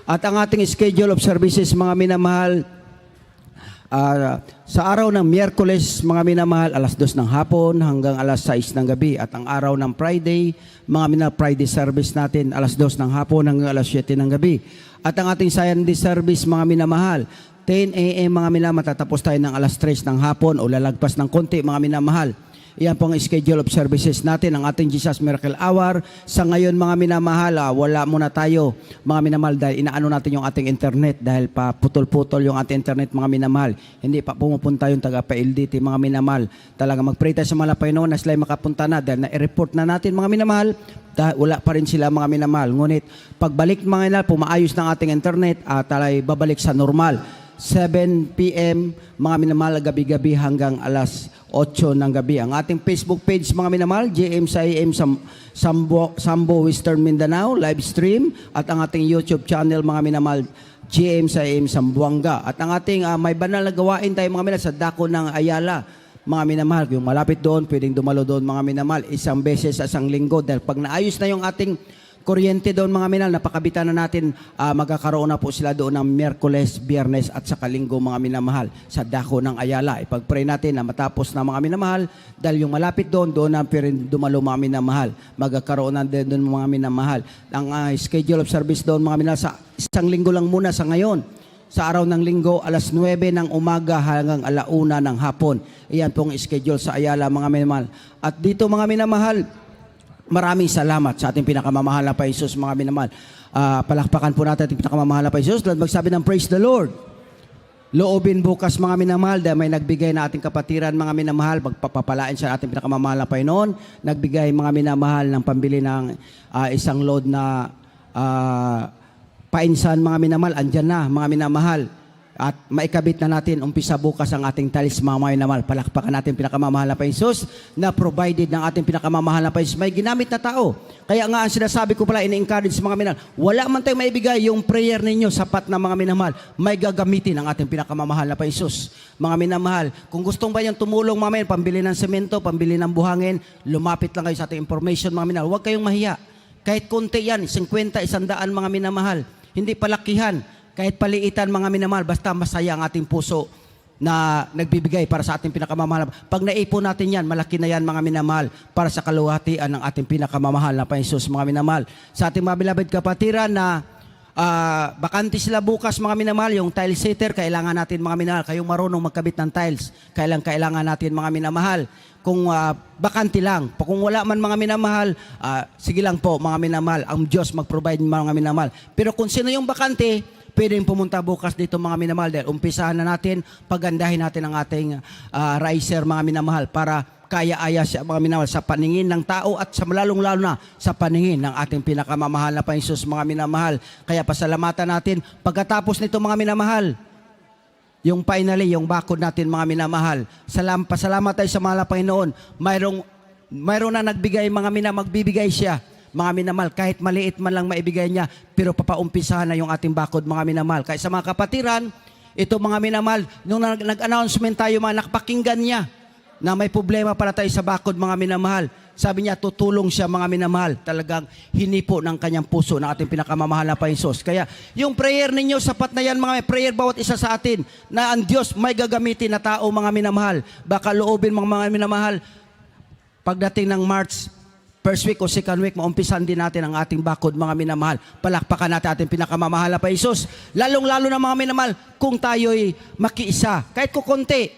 At ang ating schedule of services mga minamahal, sa araw ng Miyerkules, mga minamahal, alas 2 ng hapon hanggang alas 6 ng gabi. At ang araw ng Friday, mga minamahal, Friday service natin, alas 2 ng hapon hanggang alas 7 ng gabi. At ang ating Sunday service, mga minamahal, 10 a.m. mga minamahal, matatapos tayo ng alas 3 ng hapon o lalagpas ng konti, mga minamahal. Iyan po ang schedule of services natin, ang ating Jesus Miracle Hour. Sa ngayon mga minamahal, wala muna tayo mga minamahal dahil inaano natin yung ating internet dahil pa putol-putol yung ating internet mga minamahal. Hindi pa pumupunta yung taga-PLDT mga minamahal. Talaga mag-pray tayo sa mga Panginoon na sila makapunta na dahil na-report na natin mga minamahal. Dahil wala pa rin sila mga minamahal. Ngunit pagbalik mga minamahal, pumaayos ng ating internet at talay babalik sa normal. 7 p.m. mga minamahal gabi-gabi hanggang alas 8 ng gabi. Ang ating Facebook page mga minamahal, JM sa AM Sambo Western Mindanao, live stream. At ang ating YouTube channel mga minamahal, JM sa AM Sambuanga. At ang ating may banal na gawain tayo mga minamahal sa dako ng Ayala. Mga minamahal, yung malapit doon, pwedeng dumalo doon mga minamahal, isang beses sa isang linggo. Dahil pag naayos na yung ating kuryente doon mga minamahal, napakabitan na natin, magkakaroon na po sila doon ng Miyerkules, Biyernes at saka Linggo mga minamahal sa dako ng Ayala. Ipag-pray natin na matapos na mga minamahal dahil yung malapit doon, doon na dumalo mga minamahal. Magkakaroon na din doon mga minamahal. Ang schedule of service doon mga minamahal sa isang linggo lang muna sa ngayon. Sa araw ng linggo, alas 9 ng umaga hanggang alauna ng hapon. Iyan pong schedule sa Ayala mga minamahal. At dito mga minamahal, maraming salamat sa ating pinakamamahal na Jesus, mga minamahal. Palakpakan po natin ating pinakamamahal na Jesus. Lahat magsabi ng praise the Lord. Loobin bukas mga minamahal dahil may nagbigay na ating kapatiran mga minamahal. Pagpapalain sa ating pinakamamahal na Panginoon. Nagbigay mga minamahal ng pambili ng isang load na painsan mga minamahal. Andyan na mga minamahal. At maikabit na natin, umpisa bukas ang ating talis mga minamahal. Palakpakan natin pinakamamahal na Jesus na provided ng ating pinakamamahal na Jesus. May ginamit na tao. Kaya nga ang sinasabi ko pala, ini-encourage mga minamahal, wala man tayong maibigay yung prayer ninyo, sapat na mga minamahal, may gagamitin ang ating pinakamamahal na Jesus. Mga minamahal, kung gustong ba yung tumulong mga minamahal, pambili ng semento, pambili ng buhangin, lumapit lang kayo sa ating information mga minamahal. Huwag kayong mahiya. Kahit konti yan, 50, 100 mga minamahal. Hindi palakihan. Kahit paliitan mga minamahal, basta masaya ang ating puso na nagbibigay para sa ating pinakamamahal. Pag naipon natin yan, malaki na yan mga minamahal para sa kaluwalhatian ng ating pinakamamahal na Jesus mga minamahal. Sa ating mga beloved kapatiran na bakante sila bukas mga minamahal, yung tile setter, kailangan natin mga minamahal. Kayong marunong magkabit ng tiles, kailangan natin mga minamahal. Kung bakante lang, kung wala man mga minamahal, sige lang po mga minamahal, ang Diyos mag-provide mga minamahal. Pero kung sino yung bakante, pwedeng pumunta bukas dito mga minamahal dahil umpisahan na natin, pagandahin natin ang ating riser mga minamahal para kaya-aya siya mga minamahal sa paningin ng tao at sa lalong-lalo na sa paningin ng ating pinakamamahal na Jesus mga minamahal. Kaya pasalamatan natin pagkatapos nito mga minamahal. Yung finally, yung bakod natin mga minamahal. Pasalamat tayo sa mahal na Panginoon. Mayroon na nagbigay mga minamahal, magbibigay siya. Mga minamahal, kahit maliit man lang maibigay niya, pero papaumpisahan na yung ating bakod mga minamahal. Kaya sa mga kapatiran, ito mga minamahal, nung nag-announcement tayo mga nakapakinggan niya na may problema para tayo sa bakod mga minamahal. Sabi niya, tutulong siya mga minamahal. Talagang hinipo ng kanyang puso ng ating pinakamamahal na Jesus. Kaya yung prayer ninyo, sapat na yan mga prayer bawat isa sa atin na ang Diyos may gagamitin na tao mga minamahal. Baka loobin mga minamahal, pagdating ng March, first week o second week, maumpisan din natin ang ating bakod mga minamahal. Palakpakan natin ating pinakamamahal na Jesus. Lalong-lalo na mga minamahal, kung tayo'y makiisa. Kahit kukunti,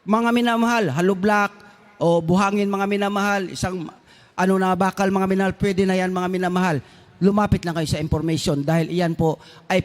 mga minamahal, halublak o buhangin mga minamahal, isang bakal mga minamahal, pwede na yan mga minamahal. lumapit lang kayo sa information dahil iyan po ay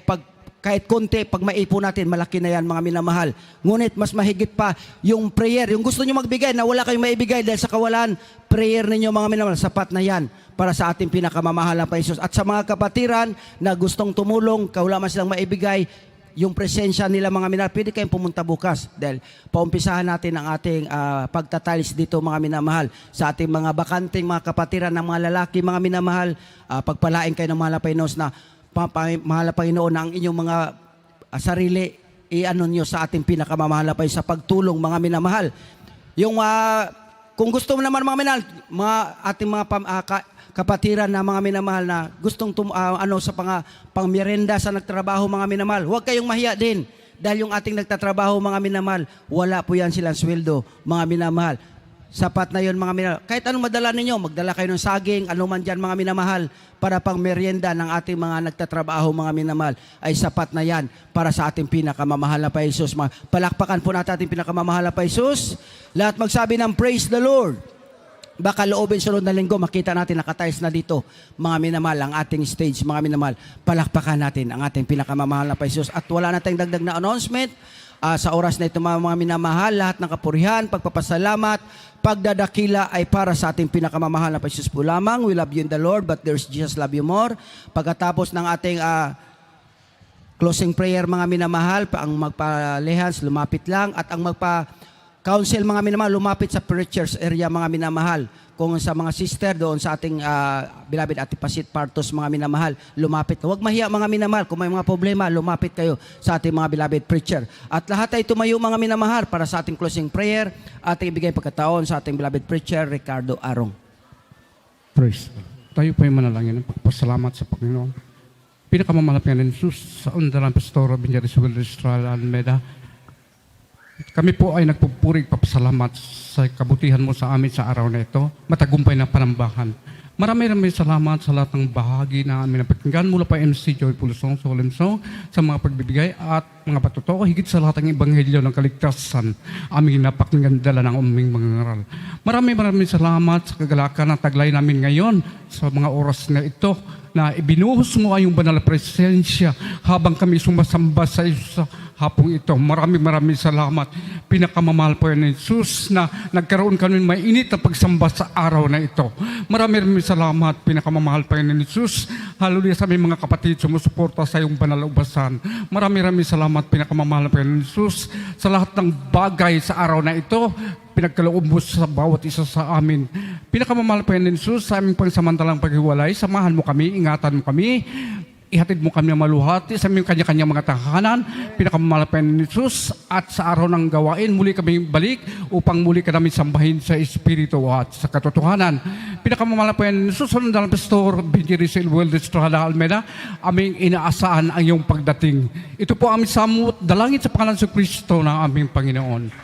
kahit konti, pag maipon natin, malaki na yan mga minamahal. Ngunit mas mahigit pa yung prayer, yung gusto nyo magbigay na wala kayong maibigay dahil sa kawalan, prayer ninyo mga minamahal, sapat na yan para sa ating pinakamamahal na Jesus. At sa mga kapatiran na gustong tumulong, wala man silang maibigay, yung presensya nila mga minamahal, pwede kayong pumunta bukas dahil paumpisahan natin ang ating pagtatalis dito mga minamahal sa ating mga bakanting mga kapatiran ng mga lalaki mga minamahal. Pagpalain kayo ng mahal na Panginoon na mahal na Panginoon na ang inyong mga sarili i-ano nyo sa ating pinakamamahal na Panginoon sa pagtulong mga minamahal. Yung kung gusto mo naman mga minamahal, ating mga kapatiran na mga minamahal na gustong sa pangmerenda sa nagtrabaho mga minamahal, huwag kayong mahiya din dahil yung ating nagtatrabaho mga minamahal, wala po yan silang sweldo mga minamahal. Sapat na yun mga minamahal. Kahit anong madala ninyo, magdala kayo ng saging, ano man dyan mga minamahal, para pang merienda ng ating mga nagtatrabaho mga minamahal, ay sapat na yan para sa ating pinakamamahal na pa Jesus. Palakpakan po natin ating pinakamamahal na pa Jesus. Lahat magsabi ng praise the Lord. Baka loobin sunod na linggo, makita natin nakatiles na dito, mga minamahal, ang ating stage, mga minamahal. Palakpakan natin ang ating pinakamamahal na pa Jesus. At wala na tayong dagdag na announcement. Sa oras na ito mga minamahal, lahat ng kapurihan, pagpapasalamat, pagdadakila ay para sa ating pinakamamahal na Jesus po lamang. We love you in the Lord, but there's Jesus love you more. Pagkatapos ng ating closing prayer mga minamahal, ang magpalehans, lumapit lang, at ang magpa-counsel mga minamahal, lumapit sa preachers area mga minamahal. Kung sa mga sister doon sa ating beloved Ate Pasit Partos mga minamahal, lumapit. Huwag mahiya mga minamahal. Kung may mga problema, lumapit kayo sa ating mga beloved preacher. At lahat ay tumayo mga minamahal para sa ating closing prayer. Ating ibigay pagkataon sa ating beloved preacher, Ricardo Arong. Praise God. Tayo po yung manalangin ng pagpasalamat sa Panginoon. Pinakamalapit ng Jesus sa undalang Pastor Benjaris Estrada Almeida. Kami po ay nagpupuri papasalamat sa kabutihan mo sa amin sa araw na ito. Matagumpay na panambahan. Maraming salamat sa lahat ng bahagi na amin napakinggan mula pa MC Joy Pulsong Solemso sa mga pagbibigay at mga patuto. Higit sa lahat ng ebanghelyo ng kaligtasan aming napakinggan dala ng uming mga ngaral. Maraming salamat sa kagalakan at taglay namin ngayon sa mga oras na ito na ibinuhos mo ay yung banal na presensya habang kami sumasamba sa iyo sa hapong ito. Maraming salamat. Pinakamamahal po yan ni Jesus na nagkaroon kami mainit na pagsamba sa araw na ito. Maraming salamat. Pinakamamahal po yan ni Jesus. Hallelujah sa aming mga kapatid sumusuporta sa iyong banal na ubasan. Maraming salamat. Pinakamamahal po yan ni Jesus sa lahat ng bagay sa araw na ito. Pinagkaloob mo sa bawat isa sa amin. Pinakamamahal po yan ni Jesus sa aming pangsamantalang paghiwalay. Samahan mo kami, ingatan mo kami. Ihatid mo kami maluhati sa aming kanya-kanya mga tahanan. Pinakamamahal po yan ni Jesus. At sa araw ng gawain, muli kami balik upang muli ka namin sambahin sa Espiritu at sa katotohanan. Pinakamamahal po yan ni Jesus. Sunod na Pastor Benjaris Estrada Almeida, aming inaasahan ang iyong pagdating. Ito po aming samut, dalangin sa pangalan sa Kristo na aming Panginoon.